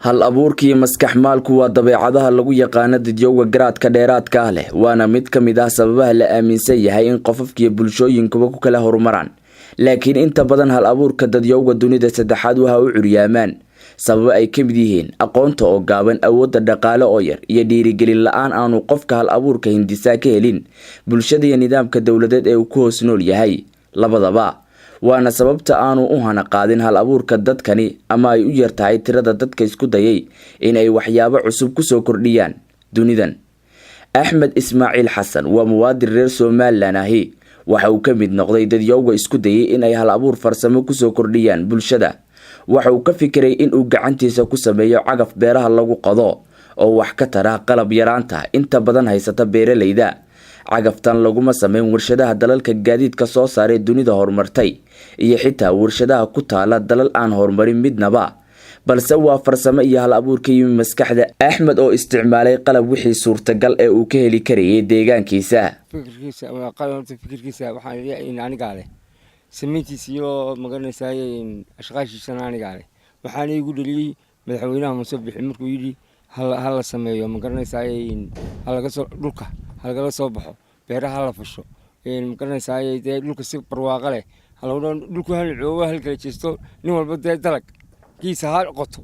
hal abuurkii maskax maalku waa dabeecadaha lagu yaqaan dadyoga garaadka dheeraadka ah leh waana mid kamid ah sababaha la aaminsan yahay in qofafkiyo bulshooyinkuba ku kala horumaraan laakiin inta badan hal abuurka dadyoga dunida saddexaad waxa uu curiyaamaan sabab ay kamid yihiin aqoonta oo gaaban awoodda dhaqaale oo yar iyo dhiirigelin la'aan aanu qofka hal abuurka hindisaa ka helin bulshada iyo nidaamka dawladeed ee uu ku hoos nool yahay labadaba waana sababta aanu u hana qaadin hal abuurka dadkani ama ay u yartahay tirada dadka isku dayay in ay waxyaabo cusub ku soo kordhiyaan dunidan. Axmed Ismaaciil Xasan waa muwaadin reer Soomaaliland ahi waxa uu ka mid noqday dadyowga isku dayay in ay hal abuur farsamo ku soo kordhiyaan bulshada. waxa uu ka fikiray in uu gacantiisa ku sameeyo cagaf beeraha lagu qodo oo wax ka tara qalab yaraanta inta badan haysata beeralayda. cagaftan laguma sameyn warshadaha dalalka gaadiidka soo saaray dunida horumartay iyo xitaa warshadaha ku taala dalal aan horumarin midnaba balse waa farsamo iyo hal abuurka yimi maskaxda Axmed oo isticmaalay qalab wixii suurtagal ee uu ka heli karayay deegaankiisa. fikirkiisa waxaan leeyahay in aniga leh سميتي سيو مقرن ساي أشغال شناني قالي وحاني يقول لي مدحوينها مصبح مركو يجي هلا سميه مقرن ساي هلا قصر لوكا هلا قصر صبحه بيرها هلا فشو مقرن ساي ده لوكا سيبر واقله هلا لوكا هالعوة هالكريستو نور بدأ دلك كيس هال قطو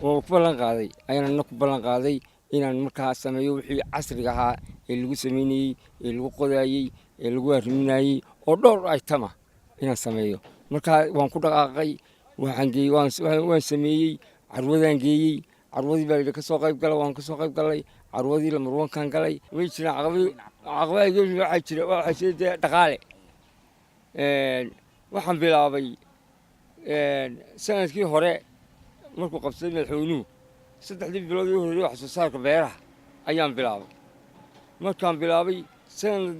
وفلان قاضي أنا نقبلان قاضي إن المركز سميه وحي عصر جها اللي سميني اللي قضاي اللي رميناي ودور أيتما inaan sameeyo marka waan ku dhaqaaqay waan sameeyay carwadaan geeyay carwadii baa ka soo qayb galay waan ka soo qayb galay carwadii la marwankan galay way jiraan caqabado waxa jira dhaqaale waxaan bilaabay sanadkii hore markuu qabsaday madaxweynuhu 3 bilood oo hore wax soo saarka beeraha ayaan bilaabay markaan bilaabay sanad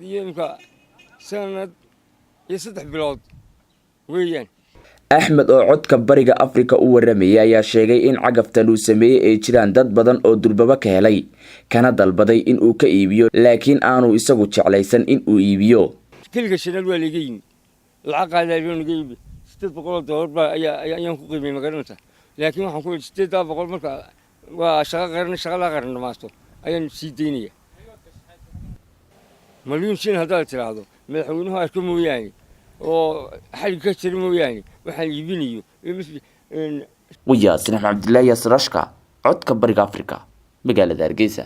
iyo 3 bilood weeyaan. Axmed oo codka bariga Afrika u waramayay ayaa sheegay in cagaftan uu sameeyay ay jiraan dad badan oo durbaba ka helay kana dalbaday in uu ka iibiyo laakiin aanu isagu jeclaysan in uu iibiyo. Kaliya shanaal waa laga yimid lacag qaadayeen laga yimid $800 ayaan ku qiimay magaranaysa laakiin waxaan ku $800 marka waa shaqo la qaran maasto ayaan sii deynaya مليون شين هذا تراهو مدحوينها أركو موياني أو حاجة كتير موياني وحال يبينيو ويا سنح عبد الله ياسر أشكا عد كبرق أفريقيا بقالة دارجيسة.